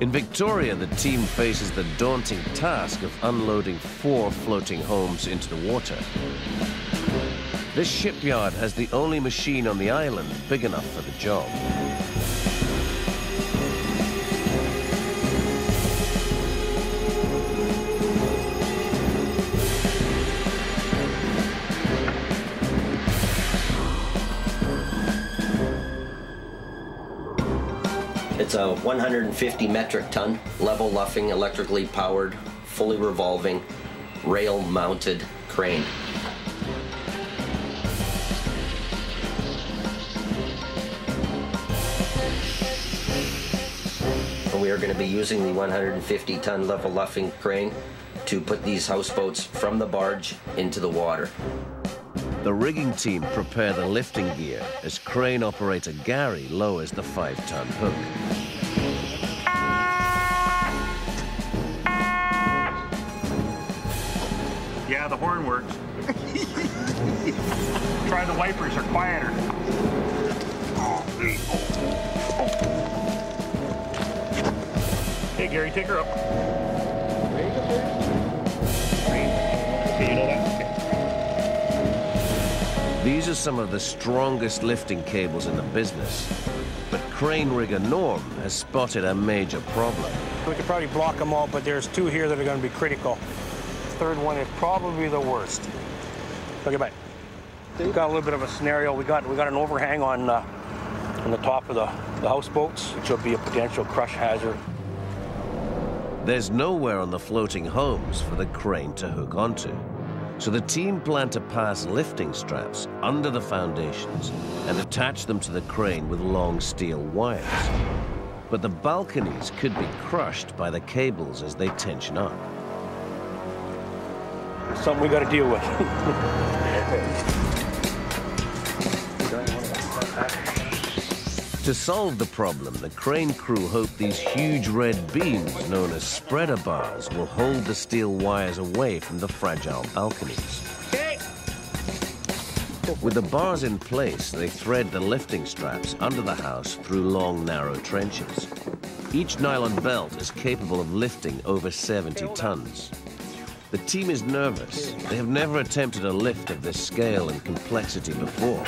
In Victoria, the team faces the daunting task of unloading 4 floating homes into the water. This shipyard has the only machine on the island big enough for the job. It's a 150 metric ton, level luffing, electrically powered, fully revolving, rail mounted crane. And we are going to be using the 150 ton level luffing crane to put these houseboats from the barge into the water. The rigging team prepare the lifting gear as crane operator Gary lowers the 5-ton hook. Yeah, the horn works. Try the wipers, they're quieter. Hey, Gary, take her up. Okay, you know that? These are some of the strongest lifting cables in the business, but crane rigger Norm has spotted a major problem. We could probably block them all, but there's 2 here that are going to be critical. The 3rd one is probably the worst. Look at that. We've got a little bit of a scenario. We got an overhang on the top of the houseboats, which will be a potential crush hazard. There's nowhere on the floating homes for the crane to hook onto. So the team plan to pass lifting straps under the foundations and attach them to the crane with long steel wires. But the balconies could be crushed by the cables as they tension up. Something we got to deal with. To solve the problem, the crane crew hope these huge red beams, known as spreader bars, will hold the steel wires away from the fragile balconies. With the bars in place, they thread the lifting straps under the house through long, narrow trenches. Each nylon belt is capable of lifting over 70 tons. The team is nervous. They have never attempted a lift of this scale and complexity before.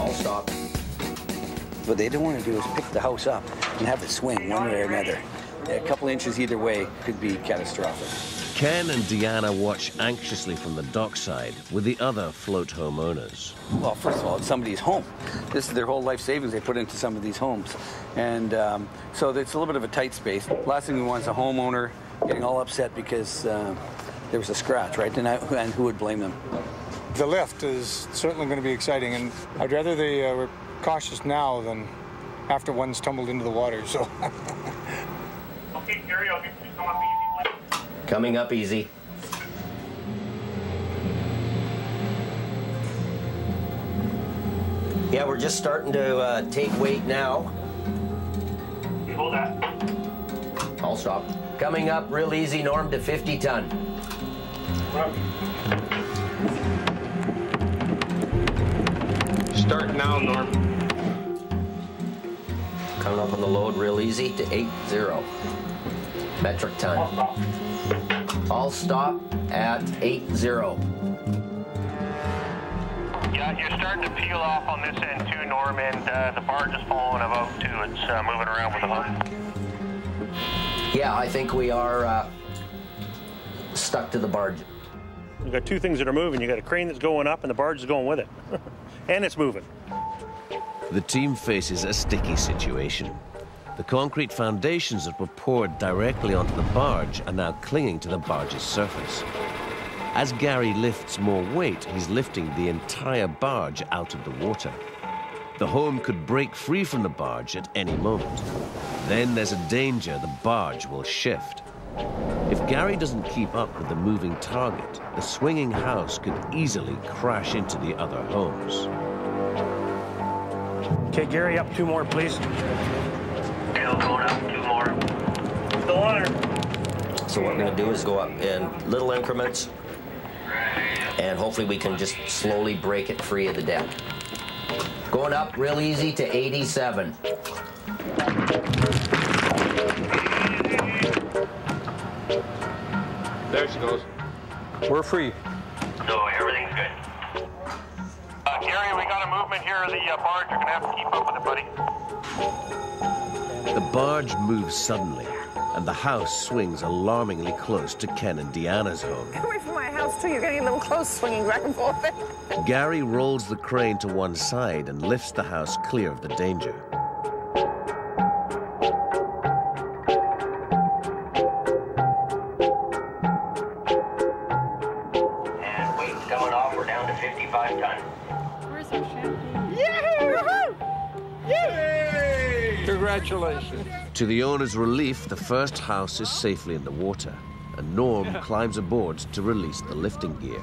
All stop. What they don't want to do is pick the house up and have it swing one way or another. A couple inches either way could be catastrophic. Ken and Deanna watch anxiously from the dockside with the other float home owners. Well, first of all, it's somebody's home. This is their whole life savings they put into some of these homes. And so it's a little bit of a tight space. Last thing we want is a homeowner getting all upset because there was a scratch, right? And who would blame them? The lift is certainly going to be exciting, and I'd rather they were cautious now than after one's tumbled into the water, so. Okay, Gary, I'll get you to come up easy. Coming up easy. Yeah, we're just starting to take weight now. You hold that. I'll stop. Coming up real easy, Norm, to 50 ton. Start now, Norm. Coming up on the load real easy to 80 metric ton. I'll stop at 80. Yeah, you're starting to peel off on this end too, Norm, and the barge is falling about too. It's moving around with the hook. Yeah, I think we are stuck to the barge. You've got 2 things that are moving. You've got a crane that's going up and the barge is going with it. And it's moving. The team faces a sticky situation. The concrete foundations that were poured directly onto the barge are now clinging to the barge's surface. As Gary lifts more weight, he's lifting the entire barge out of the water. The home could break free from the barge at any moment. Then there's a danger the barge will shift. If Gary doesn't keep up with the moving target, the swinging house could easily crash into the other homes. Okay, Gary, up 2 more, please. Still going up 2 more. Still on her. So what we're going to do is go up in little increments, and hopefully we can just slowly break it free of the deck. Going up real easy to 87. There she goes. We're free. So everything's good. Gary, we got a movement here. The barge, you're going to have to keep up with it, buddy. The barge moves suddenly, and the house swings alarmingly close to Ken and Deanna's home. Get away from my house, too. You're getting a little close, swinging back and forth. Gary rolls the crane to one side and lifts the house clear of the danger. And weight's coming off. We're down to 55 tons. Where's our champagne? Yay! Congratulations. To the owner's relief, the first house is safely in the water, and Norm climbs aboard to release the lifting gear.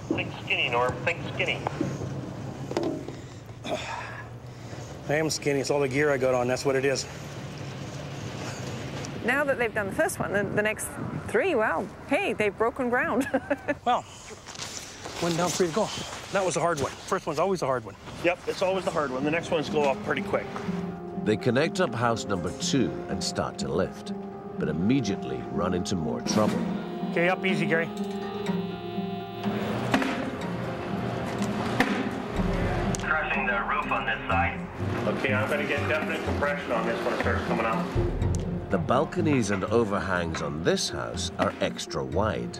Think skinny, Norm. Think skinny. I am skinny. It's all the gear I got on. That's what it is. Now that they've done the first one, the next 3, well, hey, they've broken ground. Well, 1 down, 3 to go. That was a hard one. First one's always a hard one. Yep, it's always the hard one. The next ones go off pretty quick. They connect up house number 2 and start to lift, but immediately run into more trouble. Okay, up easy, Gary. Crushing the roof on this side. Okay, I'm going to get definite compression on this when it starts coming out. The balconies and overhangs on this house are extra wide.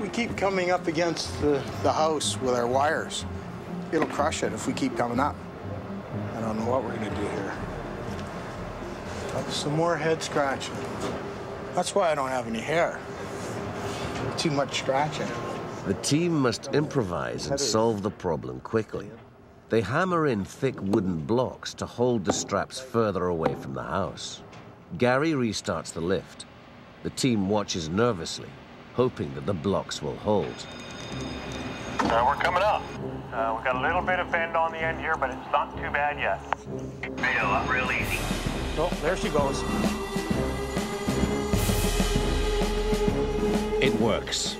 We keep coming up against the house with our wires. It'll crush it if we keep coming up. I don't know what we're gonna do here. Some more head scratching. That's why I don't have any hair. Too much scratching. The team must improvise and solve the problem quickly. They hammer in thick wooden blocks to hold the straps further away from the house. Gary restarts the lift. The team watches nervously, hoping that the blocks will hold. We're coming up. We've got a little bit of bend on the end here, but it's not too bad yet. Fail up real easy. Oh, there she goes. It works.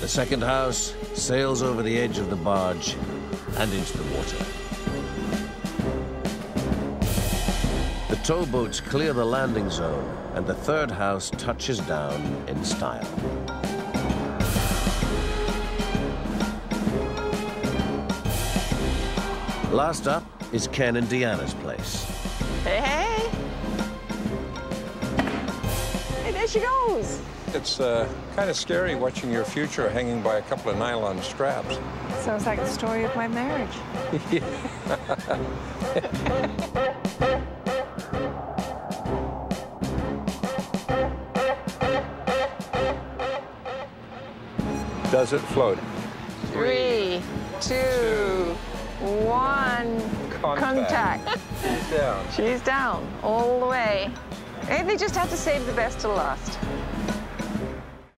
The second house sails over the edge of the barge and into the water. The towboats clear the landing zone, and the third house touches down in style. Last up is Ken and Deanna's place. Hey, hey. Hey, there she goes. It's kind of scary watching your future hanging by a couple of nylon straps. Sounds like the story of my marriage. Does it float? 3, 2, 1. Contact. She's down. She's down all the way. Hey, they just have to save the best till last.